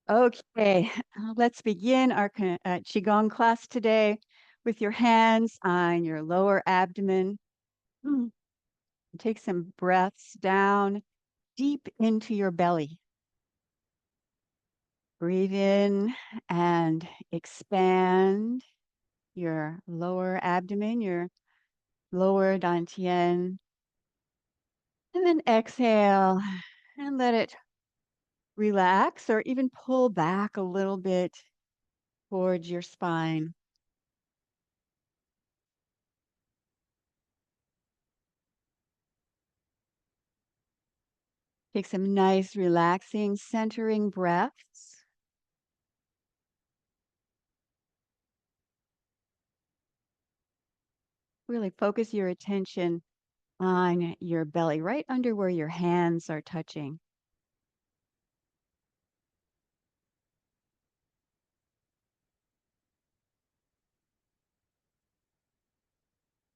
Okay, let's begin our Qigong class today with your hands on your lower abdomen. Mm. Take some breaths down deep into your belly. Breathe in and expand your lower abdomen, your lower dantian. And then exhale and let it relax or even pull back a little bit towards your spine. Take some nice, relaxing, centering breaths. Really focus your attention on your belly, right under where your hands are touching.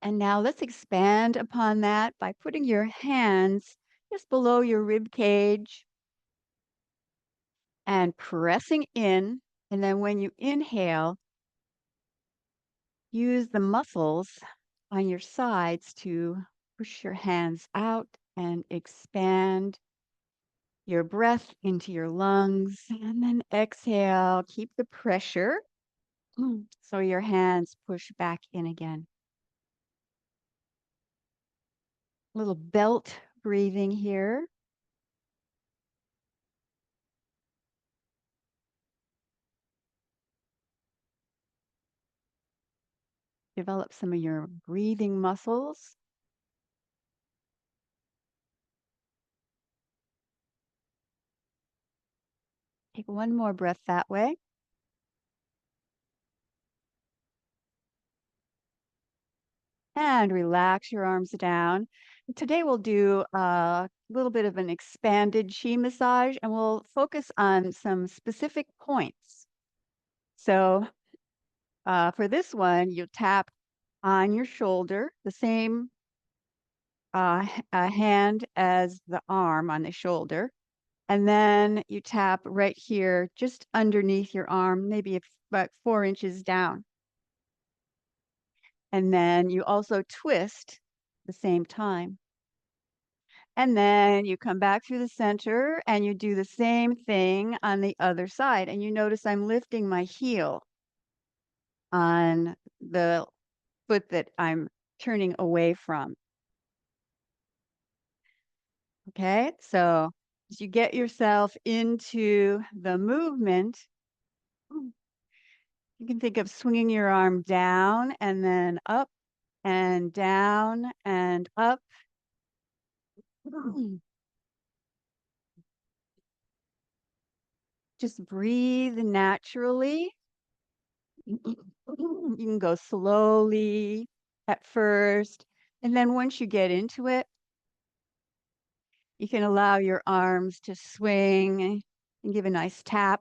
And now let's expand upon that by putting your hands just below your rib cage and pressing in. And then when you inhale, use the muscles on your sides to push your hands out and expand your breath into your lungs. And then exhale, keep the pressure. So your hands push back in again. Little belt breathing here. Develop some of your breathing muscles. Take one more breath that way. And relax your arms down. Today we'll do a little bit of an expanded chi massage and we'll focus on some specific points. So for this one, you'll tap on your shoulder, the same hand as the arm on the shoulder. And then you tap right here, just underneath your arm, maybe about 4 inches down. And then you also twist the same time. And then you come back through the center and you do the same thing on the other side. And you notice I'm lifting my heel on the foot that I'm turning away from. Okay, so as you get yourself into the movement, you can think of swinging your arm down and then up and down and up. Just breathe naturally. You can go slowly at first, and then once you get into it, you can allow your arms to swing and give a nice tap.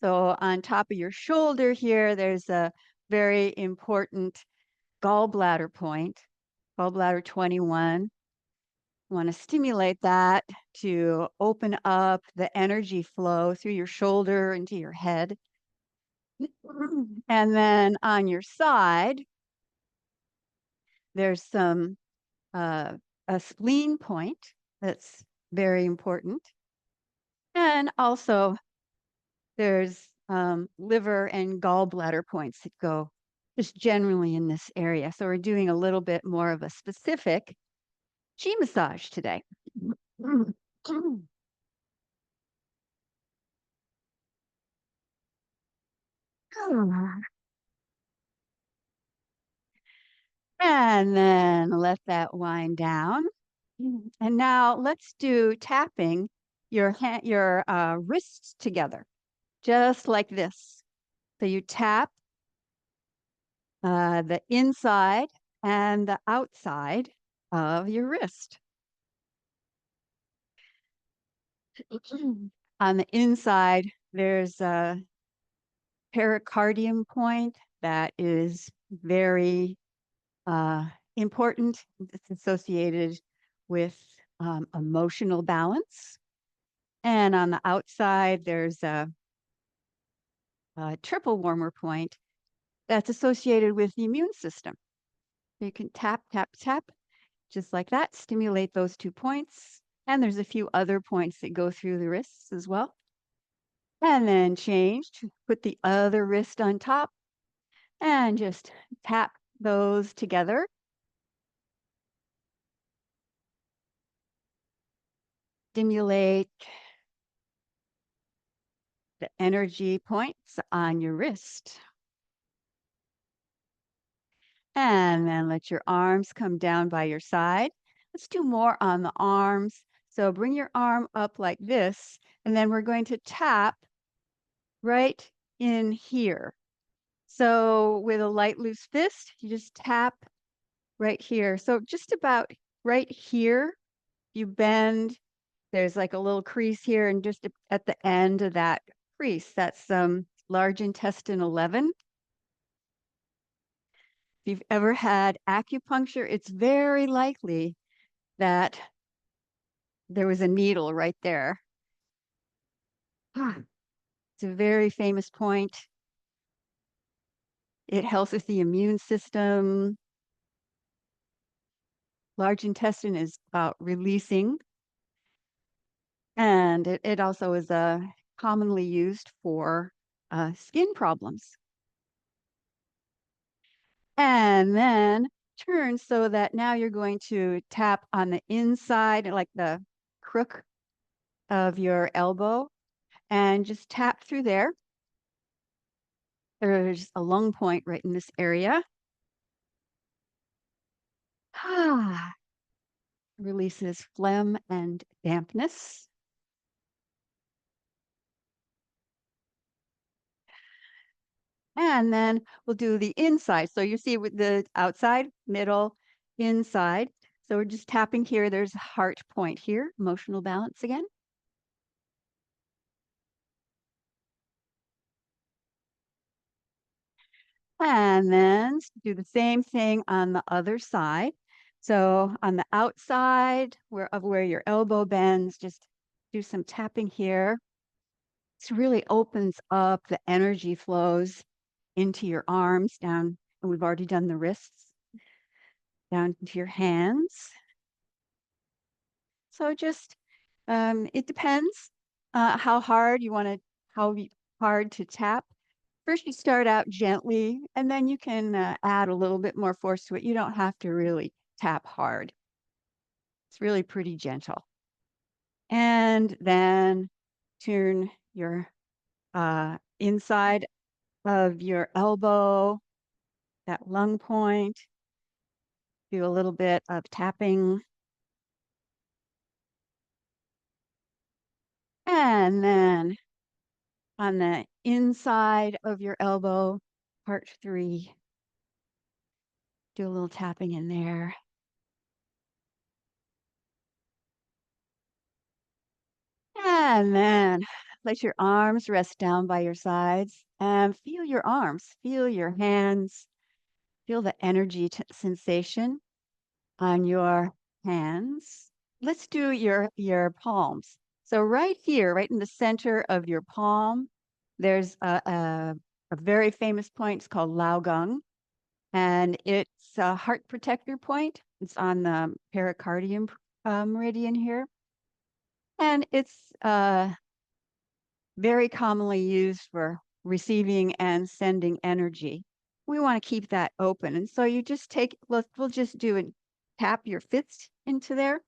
So on top of your shoulder here, there's a very important gallbladder point, gallbladder 21. You want to stimulate that to open up the energy flow through your shoulder into your head. And then on your side, there's some a spleen point that's very important. And also there's liver and gallbladder points that go just generally in this area. So we're doing a little bit more of a specific chi massage today. And then let that wind down. And now let's do tapping your wrists together, just like this. So you tap the inside and the outside of your wrist. On the inside, there's a pericardium point that is very important. It's associated with emotional balance. And on the outside, there's a triple warmer point that's associated with the immune system. You can tap, tap, tap, just like that, stimulate those 2 points. And there's a few other points that go through the wrists as well. And then change to put the other wrist on top and just tap those together. Stimulate the energy points on your wrist. And then let your arms come down by your side. Let's do more on the arms. So bring your arm up like this, and then we're going to tap right in here. So with a light loose fist, you just tap right here. So just about right here, you bend. There's like a little crease here, and just at the end of that crease, that's large intestine 11. If you've ever had acupuncture, it's very likely that there was a needle right there. It's a very famous point. It helps with the immune system. Large intestine is about releasing, and it also is commonly used for skin problems. And then turn so that now you're going to tap on the inside, like the crook of your elbow, and just tap through there. There's a lung point right in this area. Releases phlegm and dampness. And then we'll do the inside. So you see with the outside, middle, inside. So we're just tapping here. There's a heart point here, emotional balance again. And then do the same thing on the other side. So on the outside where your elbow bends, just do some tapping here. This really opens up the energy flows into your arms down. And we've already done the wrists down into your hands. So just it depends how hard you want to, hard to tap. First, you start out gently, and then you can add a little bit more force to it. You don't have to really tap hard. It's really pretty gentle. And then turn your inside of your elbow, that lung point. Do a little bit of tapping. And then on the inside of your elbow, part 3, do a little tapping in there. And then let your arms rest down by your sides and feel your arms, feel your hands, feel the energy sensation on your hands. Let's do your palms. So right here, right in the center of your palm, there's a very famous point. It's called Lao Gong, and it's a heart protector point. It's on the pericardium meridian here, and it's very commonly used for receiving and sending energy. We want to keep that open, and so you just we'll just do and tap your fist into there.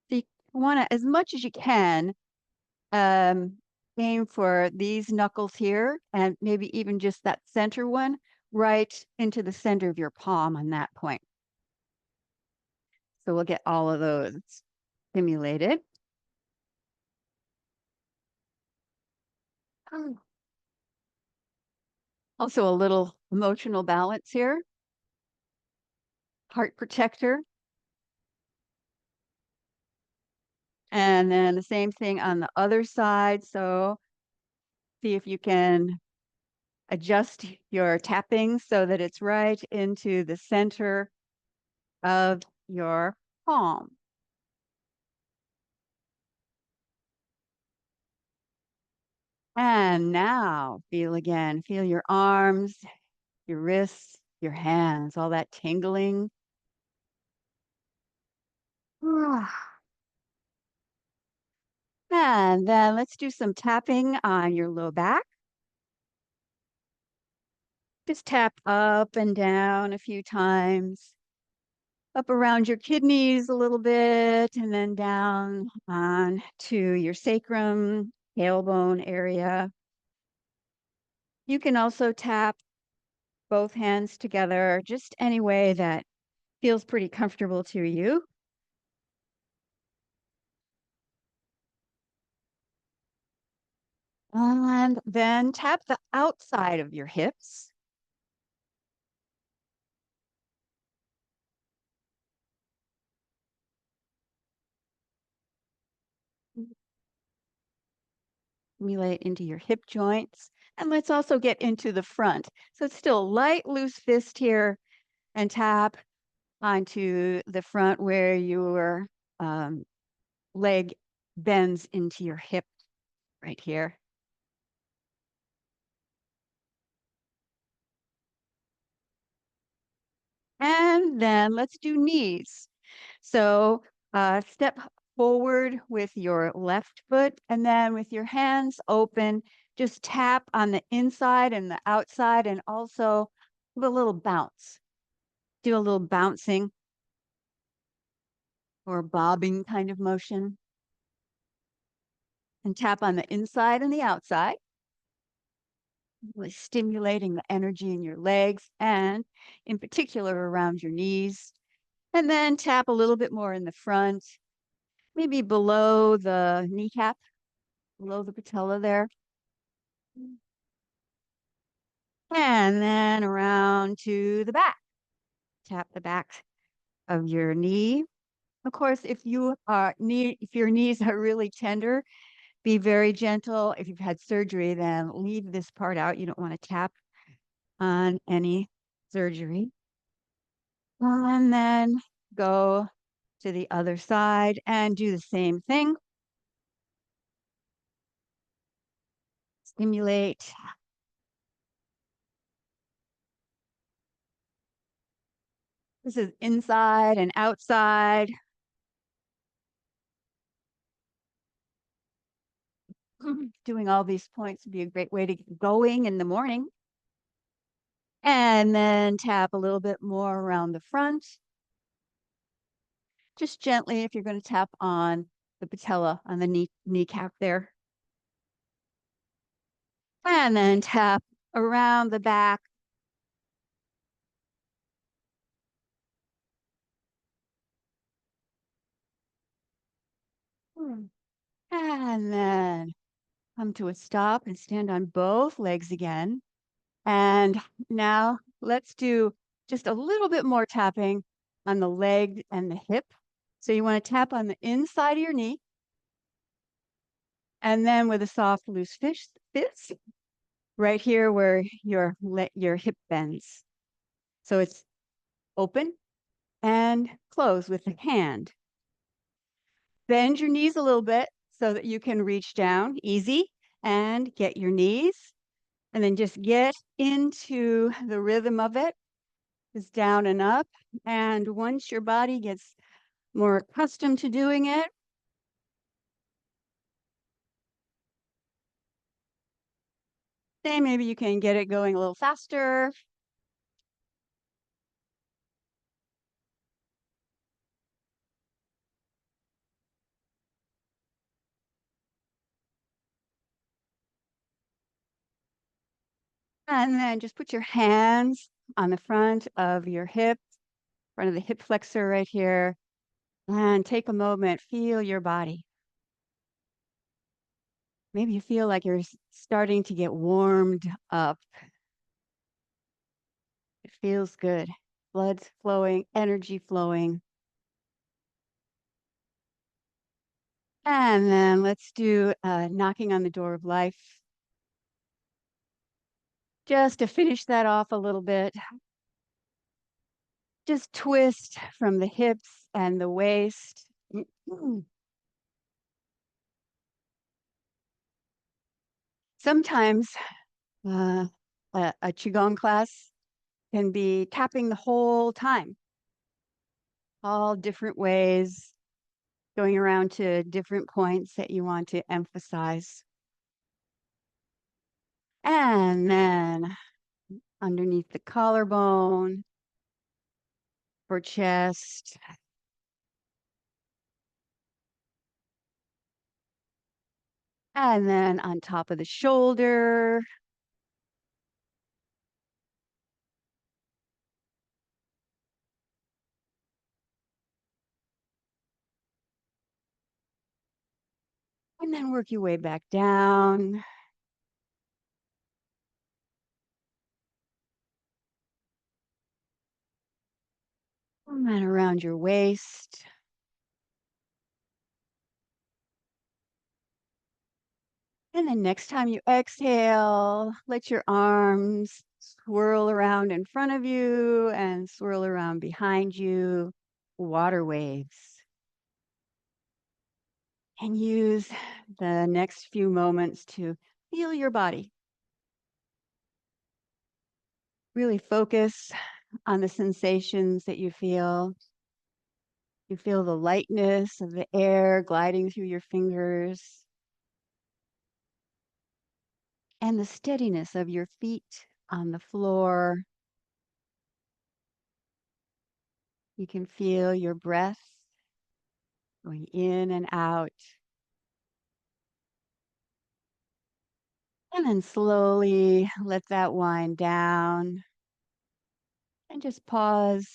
So you want to, as much as you can, aim for these knuckles here, and maybe even just that center one right into the center of your palm on that point. So we'll get all of those stimulated. Also a little emotional balance here. Heart protector. And then the same thing on the other side. So see if you can adjust your tapping so that it's right into the center of your palm. And now feel again. Feel your arms, your wrists, your hands, all that tingling. And then let's do some tapping on your low back. Just tap up and down a few times, up around your kidneys a little bit, and then down on to your sacrum, tailbone area. You can also tap both hands together just any way that feels pretty comfortable to you. And then tap the outside of your hips. Stimulate into your hip joints. And let's also get into the front. So it's still light, loose fist here and tap onto the front where your um, leg bends into your hip right here. And then let's do knees. So step forward with your left foot, and then with your hands open, just tap on the inside and the outside, and also give a little bounce. Do a little bouncing or bobbing kind of motion, and tap on the inside and the outside, really stimulating the energy in your legs and in particular around your knees. And then tap a little bit more in the front, maybe below the kneecap, below the patella there. And then around to the back. Tap the back of your knee. Of course, if your knees are really tender, be very gentle. If you've had surgery, then leave this part out. You don't want to tap on any surgery. And then go to the other side and do the same thing. Stimulate. This is inside and outside. Doing all these points would be a great way to get going in the morning. And then tap a little bit more around the front. Just gently if you're going to tap on the patella on the kneecap there. And then tap around the back. And then come to a stop and stand on both legs again. And now let's do just a little bit more tapping on the leg and the hip. So you want to tap on the inside of your knee, and then with a soft, loose fist right here where your hip bends. So it's open and close with the hand. Bend your knees a little bit so that you can reach down easy and get your knees, and then just get into the rhythm of it. Is down and up. And once your body gets more accustomed to doing it, then maybe you can get it going a little faster. And then just put your hands on the front of your hip, front of the hip flexor right here, and take a moment, feel your body. Maybe you feel like you're starting to get warmed up. It feels good. Blood's flowing, energy flowing. And then let's do knocking on the door of life. Just to finish that off a little bit, just twist from the hips and the waist. Sometimes uh, a Qigong class can be tapping the whole time, all different ways, going around to different points that you want to emphasize. And then underneath the collarbone for chest. And then on top of the shoulder. And then work your way back down. And then around your waist. And then next time you exhale, let your arms swirl around in front of you and swirl around behind you, water waves. And use the next few moments to feel your body. Really focus on the sensations that you feel. You feel the lightness of the air gliding through your fingers and the steadiness of your feet on the floor. You can feel your breath going in and out. And then slowly let that wind down and just pause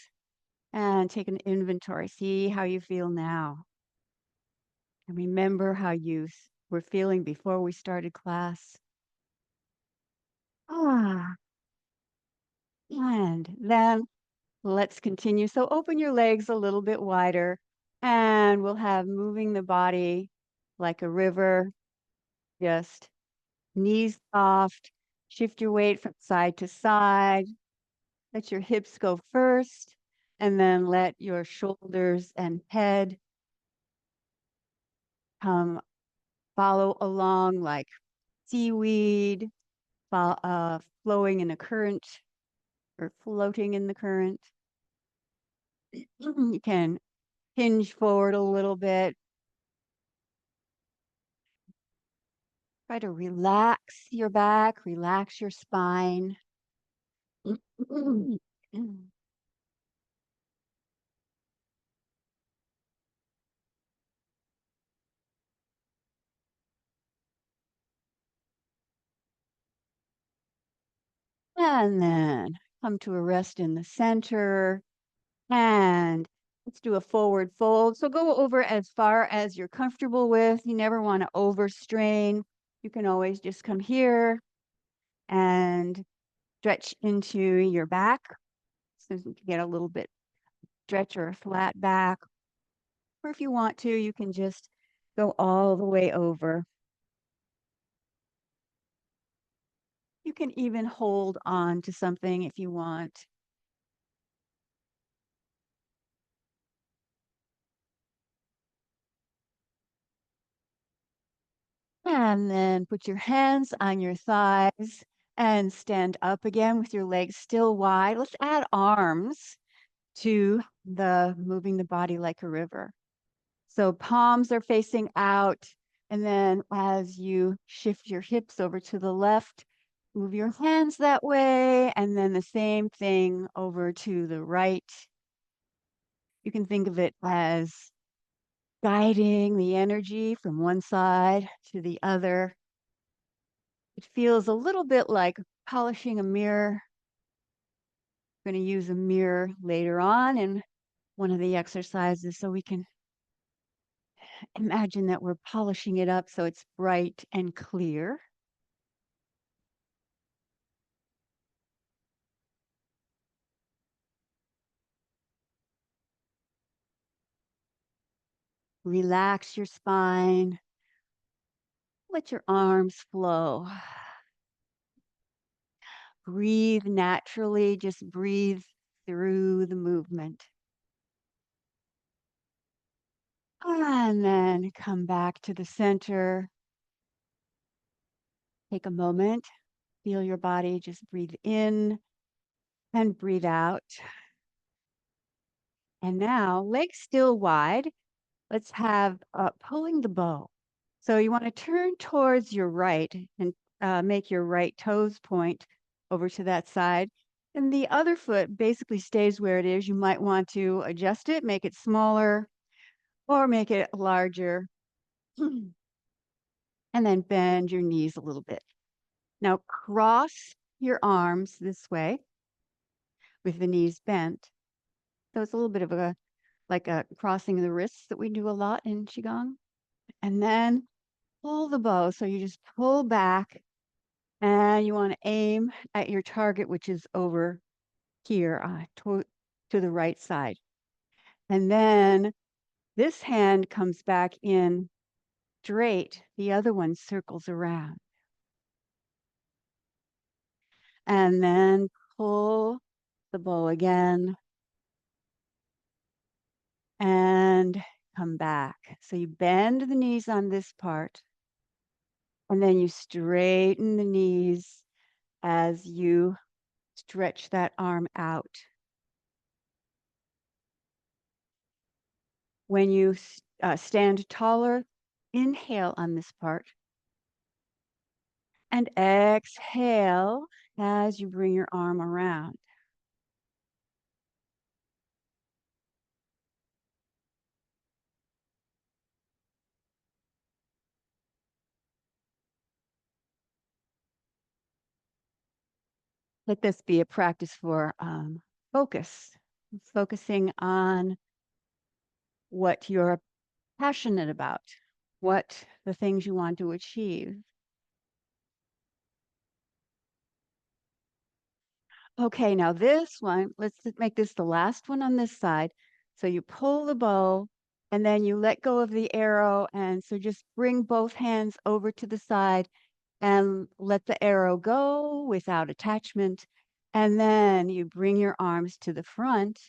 and take an inventory. See how you feel now. And remember how you were feeling before we started class. Ah, and then let's continue. So open your legs a little bit wider and we'll have moving the body like a river, just knees soft, shift your weight from side to side. Let your hips go first and then let your shoulders and head come follow along like seaweed flowing in a current or floating in the current. You can hinge forward a little bit. Try to relax your back, relax your spine. And then come to a rest in the center. And let's do a forward fold. So go over as far as you're comfortable with. You never want to overstrain. You can always just come here and stretch into your back. So you can get a little bit stretch or a flat back. Or if you want to, you can just go all the way over. You can even hold on to something if you want. And then put your hands on your thighs and stand up again with your legs still wide. Let's add arms to the moving the body like a river. So palms are facing out. And then as you shift your hips over to the left, move your hands that way. And then the same thing over to the right. You can think of it as guiding the energy from one side to the other. It feels a little bit like polishing a mirror. I'm going to use a mirror later on in one of the exercises so we can imagine that we're polishing it up so it's bright and clear. Relax your spine. Let your arms flow. Breathe naturally. Just breathe through the movement. And then come back to the center. Take a moment, feel your body, just breathe in and breathe out. And now, legs still wide. Let's have pulling the bow. So you want to turn towards your right and make your right toes point over to that side. And the other foot basically stays where it is. You might want to adjust it, make it smaller or make it larger. And then bend your knees a little bit. Now cross your arms this way with the knees bent. So it's a little bit of a like a crossing of the wrists that we do a lot in Qigong. And then pull the bow. So you just pull back and you want to aim at your target, which is over here to the right side. And then this hand comes back in straight. The other one circles around. And then pull the bow again and come back. So you bend the knees on this part and then you straighten the knees as you stretch that arm out. When you stand taller, inhale on this part and exhale as you bring your arm around. Let this be a practice for focusing on what you're passionate about, what the things you want to achieve. Okay, now this one, let's make this the last one on this side. So you pull the bow and then you let go of the arrow. And so just bring both hands over to the side and let the arrow go without attachment. And then you bring your arms to the front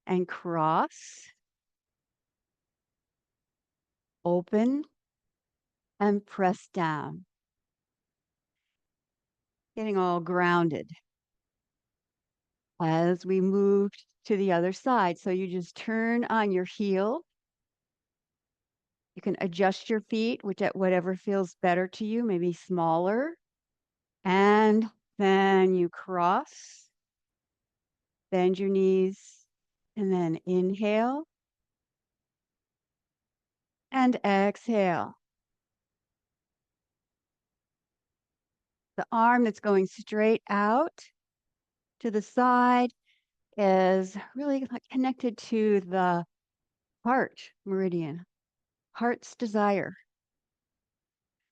and cross, open, and press down, getting all grounded as we move to the other side. So you just turn on your heel. You can adjust your feet, which at whatever feels better to you, maybe smaller. And then you cross, bend your knees, and then inhale and exhale. The arm that's going straight out to the side is really connected to the heart meridian, heart's desire.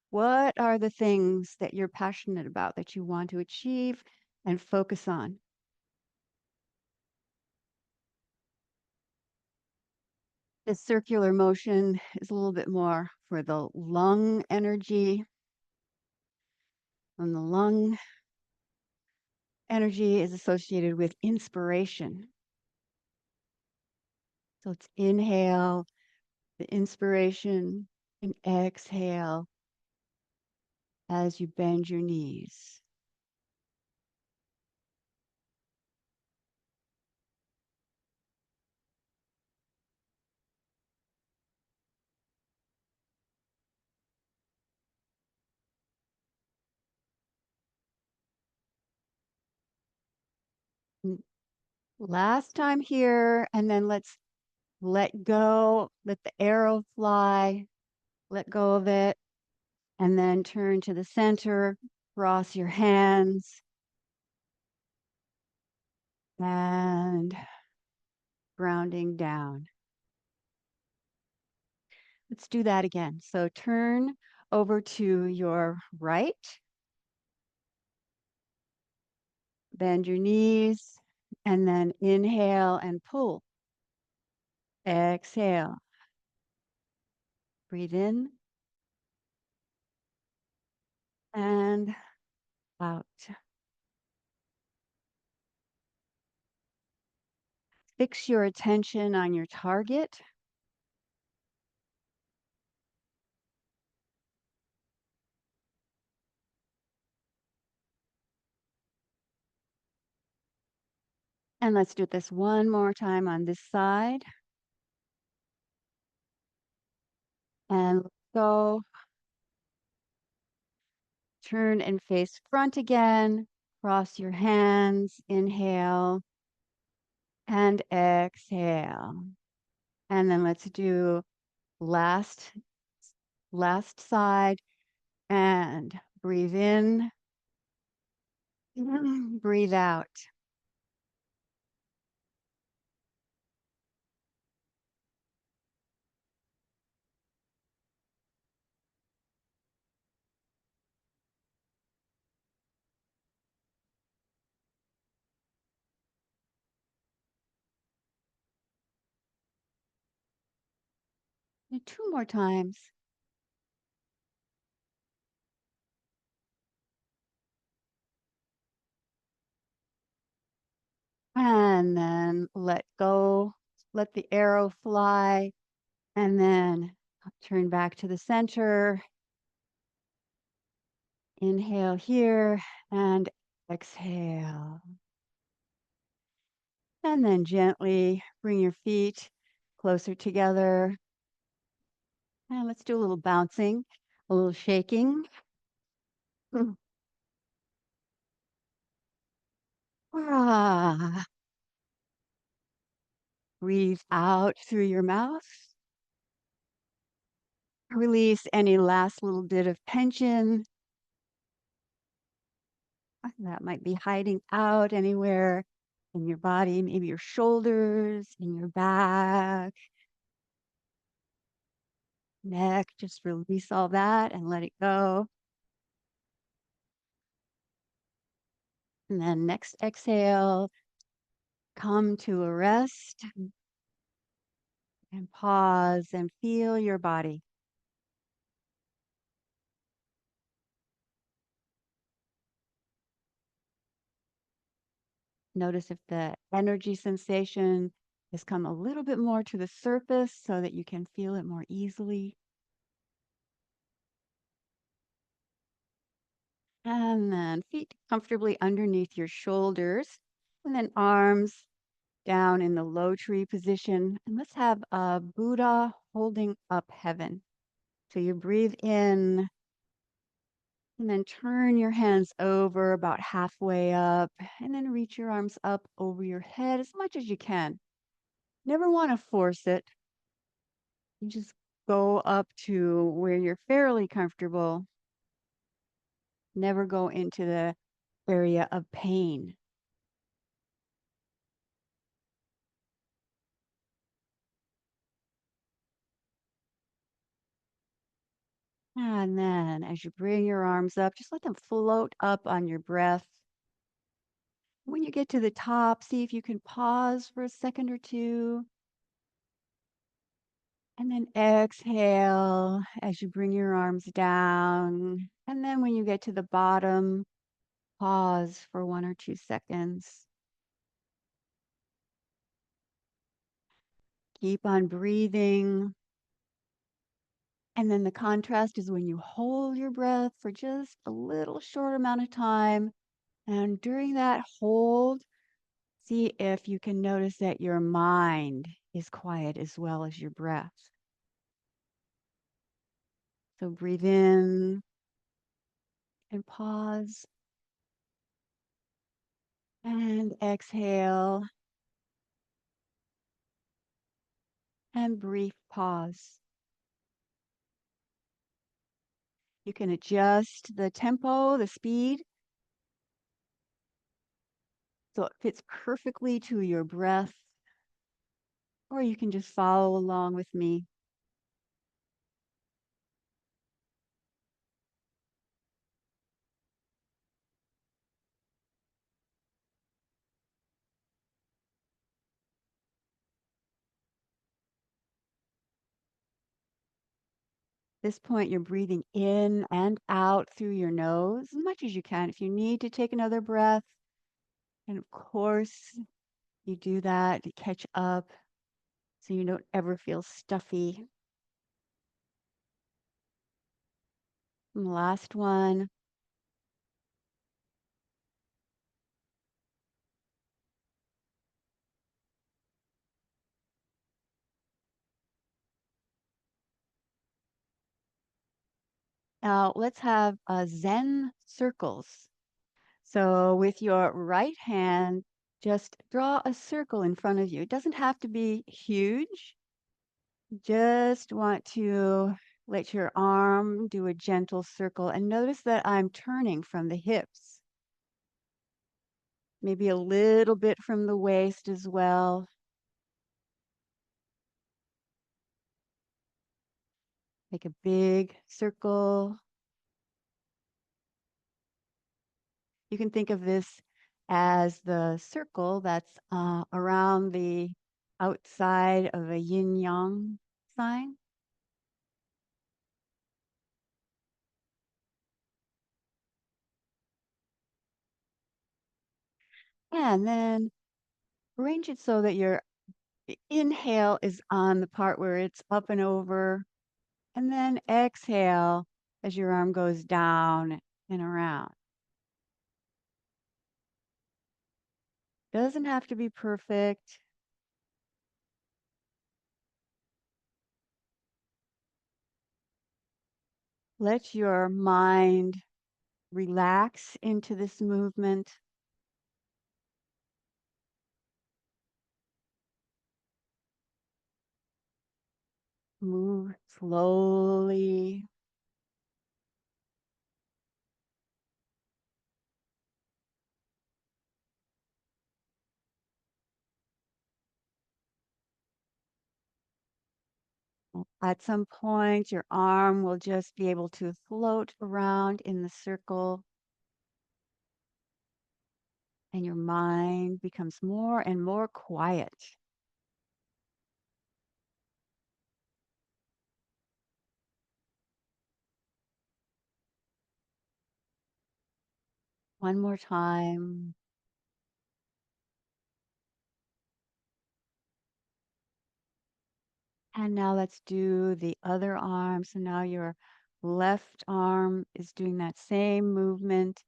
What are the things that you're passionate about that you want to achieve and focus on? The circular motion is a little bit more for the lung energy. And the lung energy is associated with inspiration. So it's inhale, the inspiration, and exhale as you bend your knees. Last time here, and then let's let go, let the arrow fly, let go of it, and then turn to the center, cross your hands, and grounding down. Let's do that again. So turn over to your right, bend your knees, and then inhale and pull. Exhale. Breathe in and out. Fix your attention on your target. And let's do this one more time on this side. And go. Turn and face front again. Cross your hands. Inhale and exhale. And then let's do last side, and breathe in, breathe out. And two more times. And then let go, let the arrow fly, and then turn back to the center. Inhale here and exhale. And then gently bring your feet closer together. And let's do a little bouncing, a little shaking. Ah, breathe out through your mouth. Release any last little bit of tension that might be hiding out anywhere in your body, maybe your shoulders, in your back, neck. Just release all that and let it go. And then next exhale, come to a rest and pause and feel your body. Notice if the energy sensation has come a little bit more to the surface so that you can feel it more easily. And then feet comfortably underneath your shoulders, and then arms down in the low tree position. And let's have a Buddha holding up heaven. So you breathe in and then turn your hands over about halfway up, and then reach your arms up over your head as much as you can. Never want to force it. You just go up to where you're fairly comfortable. Never go into the area of pain. And then as you bring your arms up, just let them float up on your breath. When you get to the top, see if you can pause for a second or two. And then exhale as you bring your arms down. And then when you get to the bottom, pause for 1 or 2 seconds. Keep on breathing. And then the contrast is when you hold your breath for just a little short amount of time. And during that hold, see if you can notice that your mind is quiet as well as your breath. So breathe in and pause. And exhale and brief pause. You can adjust the tempo, the speed, so it fits perfectly to your breath, or you can just follow along with me. This point, you're breathing in and out through your nose as much as you can. If you need to take another breath, and of course, you do that to catch up so you don't ever feel stuffy. And the last one. Now let's have Zen circles. So with your right hand, just draw a circle in front of you. It doesn't have to be huge. Just want to let your arm do a gentle circle and notice that I'm turning from the hips, maybe a little bit from the waist as well. Make a big circle. You can think of this as the circle that's around the outside of a yin yang sign. And then arrange it so that your inhale is on the part where it's up and over, and then exhale as your arm goes down and around. Doesn't have to be perfect. Let your mind relax into this movement. Move slowly. At some point, your arm will just be able to float around in the circle, and your mind becomes more and more quiet. One more time. And now let's do the other arm. So now your left arm is doing that same movement.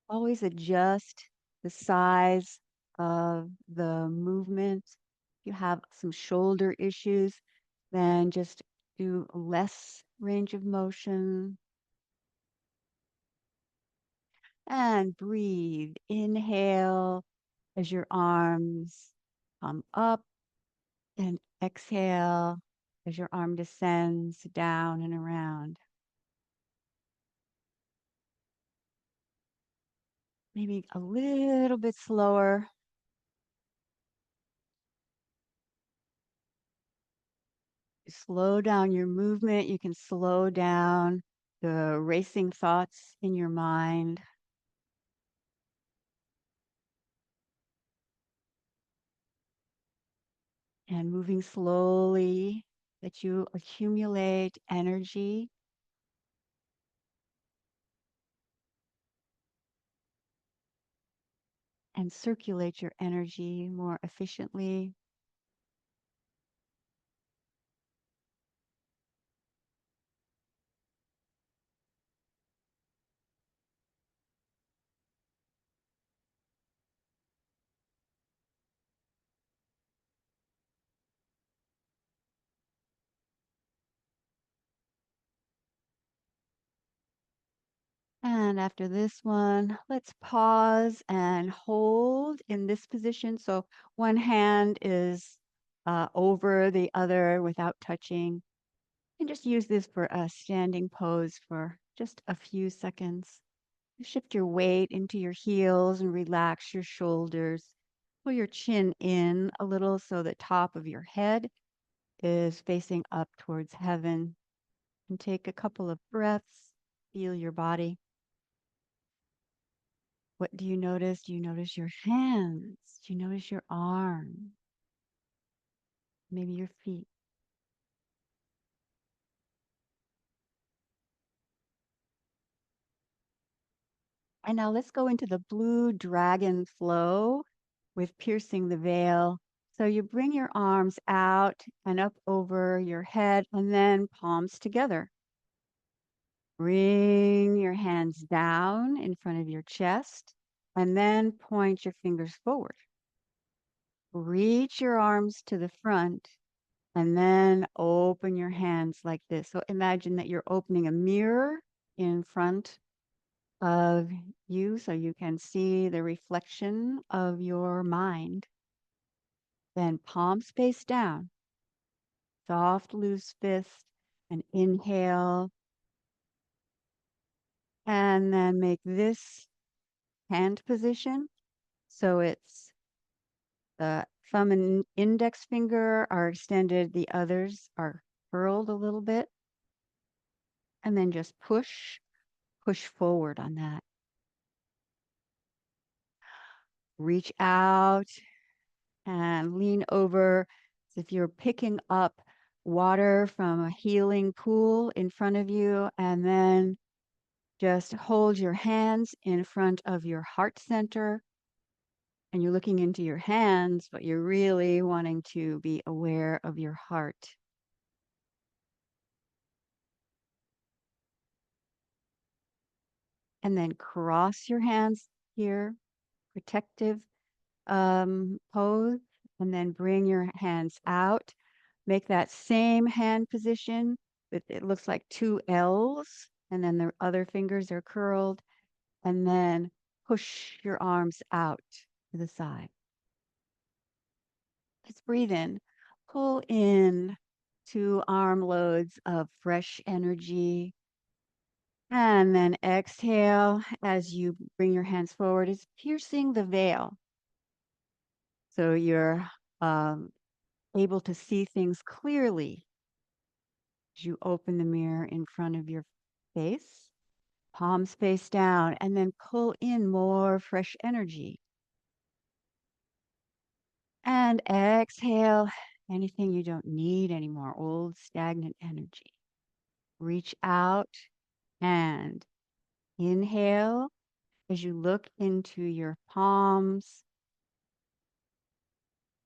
Always adjust the size of the movement. If you have some shoulder issues, then just do less range of motion. And breathe. Inhale as your arms come up, and exhale as your arm descends down and around. Maybe a little bit slower. Slow down your movement. You can slow down the racing thoughts in your mind. And moving slowly, that you accumulate energy and circulate your energy more efficiently. And after this one, let's pause and hold in this position. So one hand is over the other without touching. And just use this for a standing pose for just a few seconds. Shift your weight into your heels and relax your shoulders. Pull your chin in a little so the top of your head is facing up towards heaven. And take a couple of breaths. Feel your body. What do you notice? Do you notice your hands? Do you notice your arms? Maybe your feet? And now let's go into the blue dragon flow with piercing the veil. So you bring your arms out and up over your head and then palms together. Bring your hands down in front of your chest and then point your fingers forward. Reach your arms to the front And then open your hands like this. So imagine that you're opening a mirror in front of you so you can see the reflection of your mind. Then palms face down, soft, loose fist, and inhale. And then make this hand position. So it's the thumb and index finger are extended, the others are curled a little bit. And then just push forward on that. Reach out and lean over as if you're picking up water from a healing pool in front of you, and then just hold your hands in front of your heart center. And you're looking into your hands, but you're really wanting to be aware of your heart. And then cross your hands here, protective pose, and then bring your hands out. Make that same hand position. It looks like two L's, and then the other fingers are curled, and then push your arms out to the side. Let's breathe in. Pull in 2 arm loads of fresh energy. And then exhale as you bring your hands forward. It's piercing the veil. So you're um, able to see things clearly as you open the mirror in front of your face. Palms face down, and then pull in more fresh energy. And exhale anything you don't need anymore, old stagnant energy. Reach out and inhale as you look into your palms.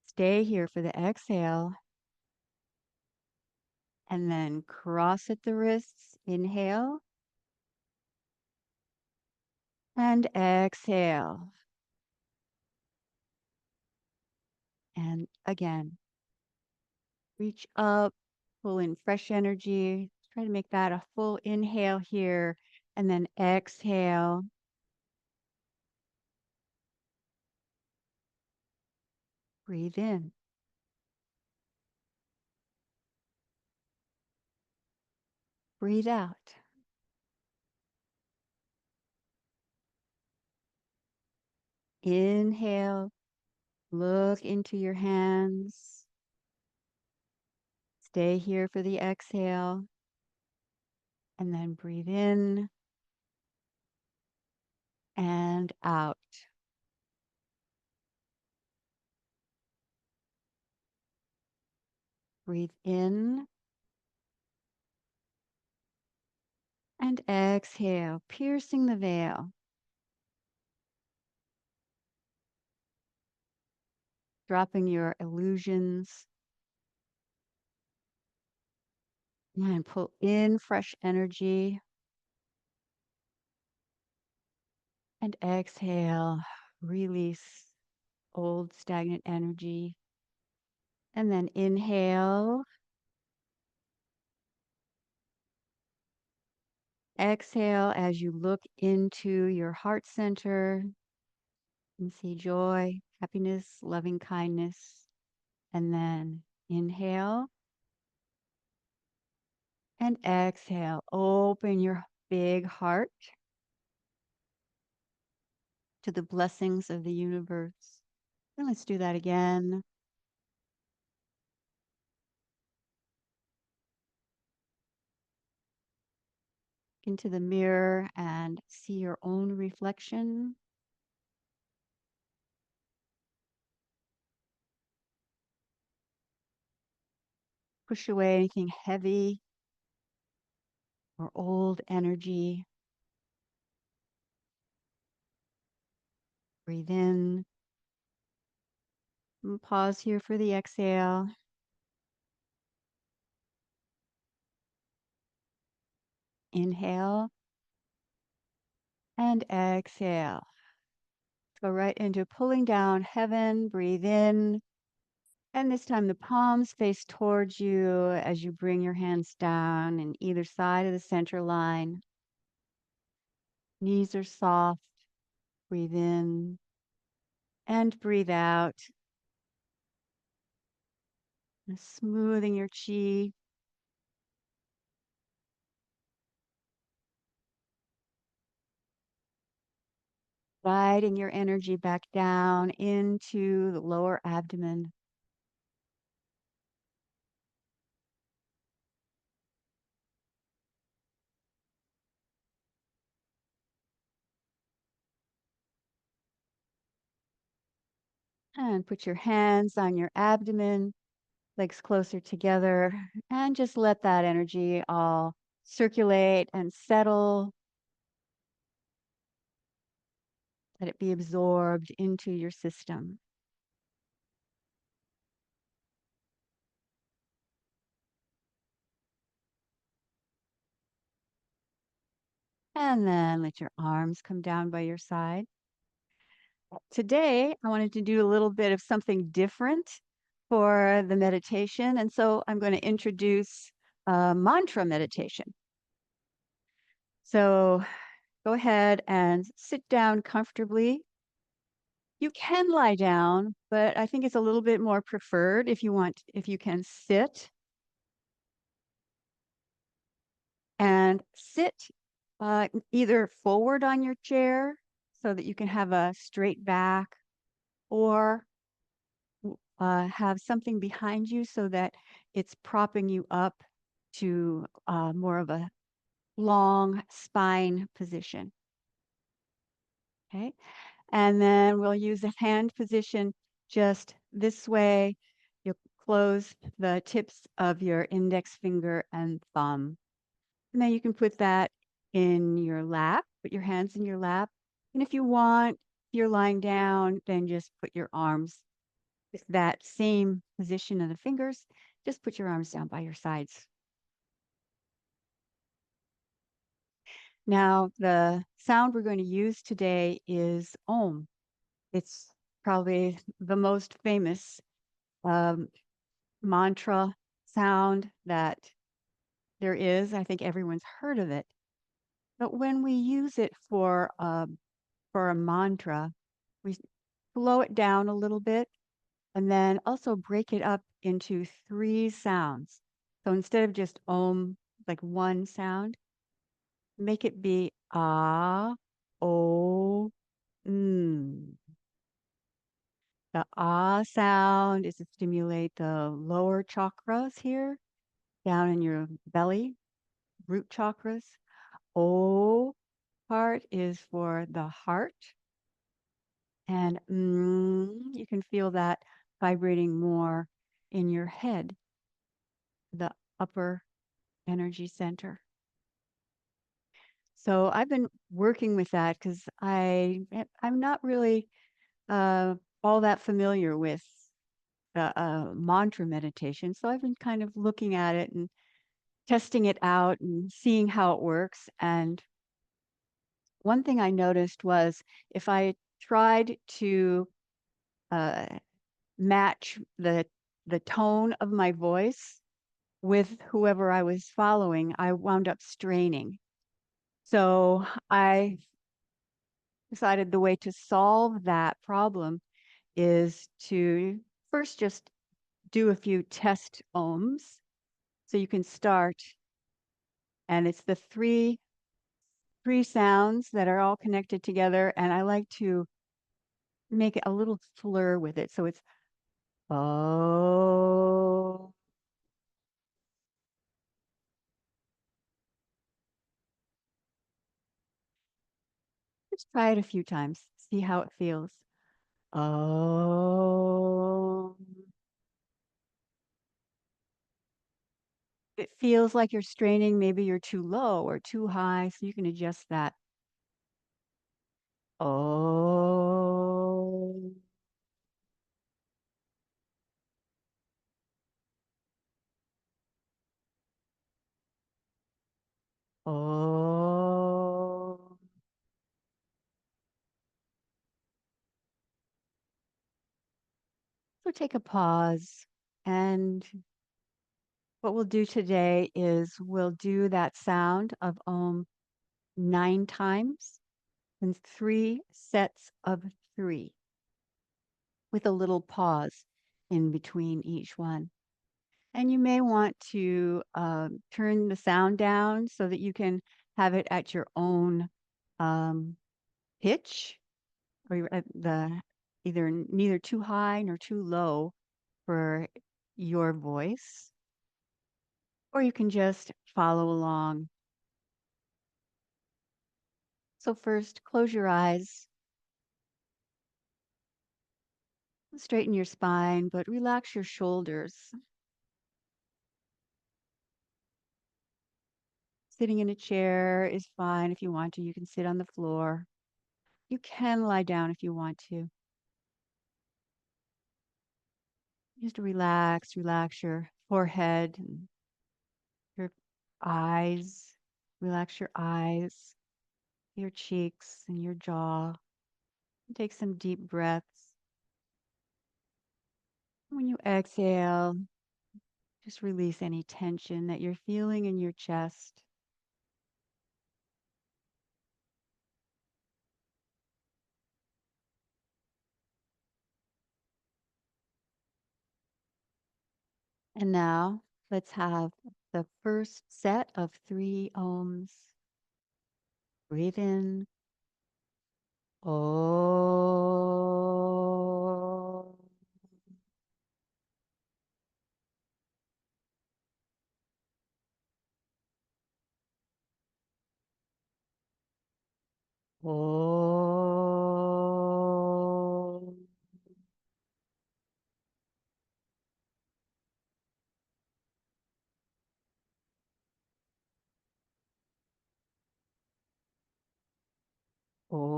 Stay here for the exhale. And then cross at the wrists. Inhale. And exhale. And again, reach up, pull in fresh energy. Try to make that a full inhale here. And then exhale. Breathe in. Breathe out. Inhale. Look into your hands. Stay here for the exhale. And then breathe in and out. Breathe in and exhale, piercing the veil. Dropping your illusions. And pull in fresh energy. And exhale, release old stagnant energy. And then inhale. Exhale as you look into your heart center and see joy, happiness, loving kindness. And then inhale and exhale. Open your big heart to the blessings of the universe. And let's do that again. Into the mirror and see your own reflection. Push away anything heavy or old energy. Breathe in. And pause here for the exhale. Inhale and exhale. Let's go right into pulling down heaven. Breathe in. And this time the palms face towards you as you bring your hands down in either side of the center line. Knees are soft. Breathe in and breathe out. And smoothing your chi. Guiding your energy back down into the lower abdomen. And put your hands on your abdomen, legs closer together, and just let that energy all circulate and settle. Let it be absorbed into your system. And then let your arms come down by your side. Today, I wanted to do a little bit of something different for the meditation. And so I'm going to introduce mantra meditation. So go ahead and sit down comfortably. You can lie down, but I think it's a little bit more preferred if you can sit and sit either forward on your chair so that you can have a straight back, or have something behind you so that it's propping you up to more of a long spine position. Okay. And then we'll use a hand position just this way. You'll close the tips of your index finger and thumb. And then you can put that in your lap, put your hands in your lap. And if you want, if you're lying down, then just put your arms with that same position of the fingers. Just put your arms down by your sides. Now, the sound we're going to use today is Om. It's probably the most famous um, mantra sound that there is. I think everyone's heard of it. But when we use it for a mantra, we slow it down a little bit and then also break it up into three sounds. So instead of just Om, like one sound, make it be ah, o, mm. The ah sound is to stimulate the lower chakras here, down in your belly, root chakras. O part is for the heart. And you can feel that vibrating more in your head, the upper energy center. So I've been working with that because I'm not really uh, all that familiar with mantra meditation. So I've been kind of looking at it and testing it out and seeing how it works. And one thing I noticed was if I tried to uh, match the tone of my voice with whoever I was following, I wound up straining. So I decided the way to solve that problem is to first just do a few test ohms. So you can start, and it's the three sounds that are all connected together. And I like to make it a little slur with it. So it's oh. Just try it a few times. See how it feels. Oh. It feels like you're straining, maybe you're too low or too high, so you can adjust that. Oh. Oh. So take a pause. And what we'll do today is we'll do that sound of Om 9 times in 3 sets of 3 with a little pause in between each one. And you may want to turn the sound down so that you can have it at your own um, pitch, or you're at the either neither too high nor too low for your voice, or you can just follow along. So first, close your eyes, straighten your spine, but relax your shoulders. Sitting in a chair is fine if you want to. You can sit on the floor. You can lie down if you want to. Just relax, relax your forehead and your eyes. Relax your eyes, your cheeks, and your jaw. Take some deep breaths. When you exhale, just release any tension that you're feeling in your chest. And now let's have the first set of 3 ohms. Breathe in. Oh. Oh. Oh.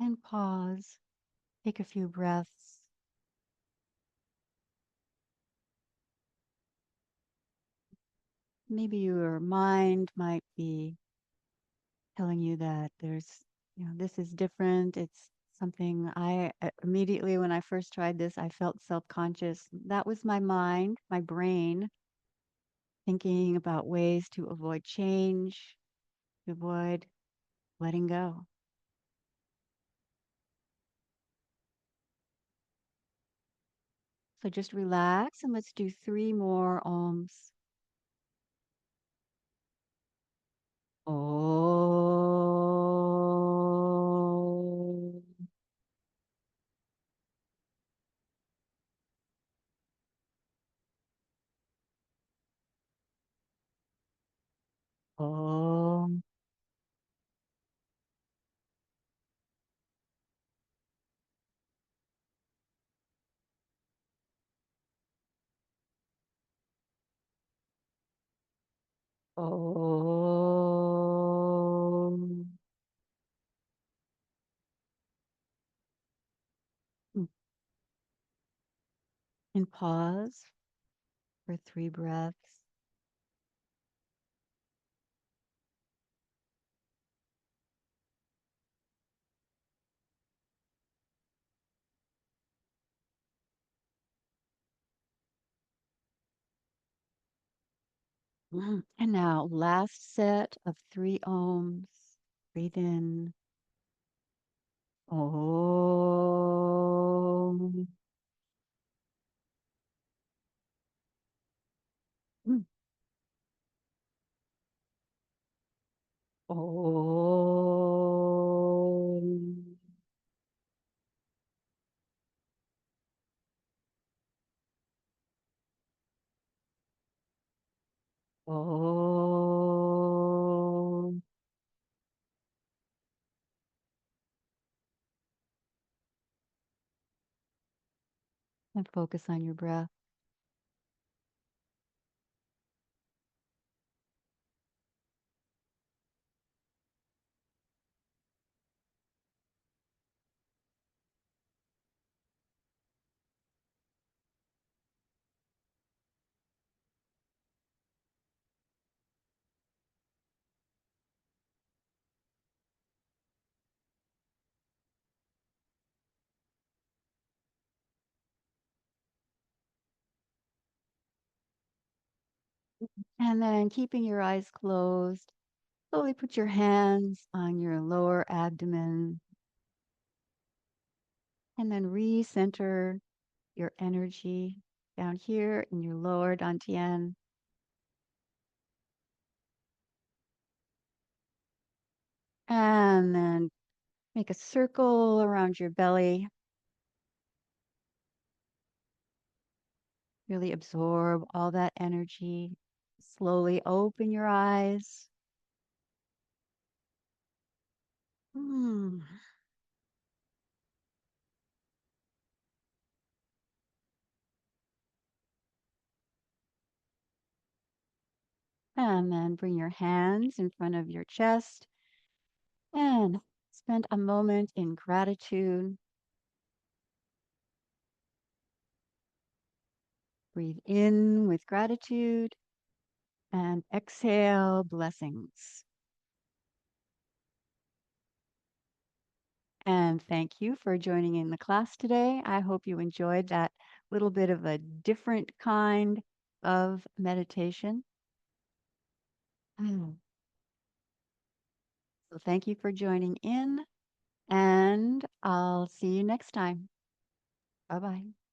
And pause. Take a few breaths. Maybe your mind might be telling you that this is different. It's something immediately when I first tried this, I felt self-conscious. That was my mind, my brain, thinking about ways to avoid change, to avoid letting go. So just relax and let's do 3 more ohms. Oh. Oh. Oh. And pause for 3 breaths. And now, last set of 3 ohms. Breathe in. Om. Mm. Om. Om. And focus on your breath. And then keeping your eyes closed, slowly put your hands on your lower abdomen and then recenter your energy down here in your lower dantian. And then make a circle around your belly. Really absorb all that energy. Slowly open your eyes. Hmm. And then bring your hands in front of your chest and spend a moment in gratitude. Breathe in with gratitude and exhale blessings. And thank you for joining in the class today. I hope you enjoyed that little bit of a different kind of meditation. Mm. So thank you for joining in, and I'll see you next time. Bye bye.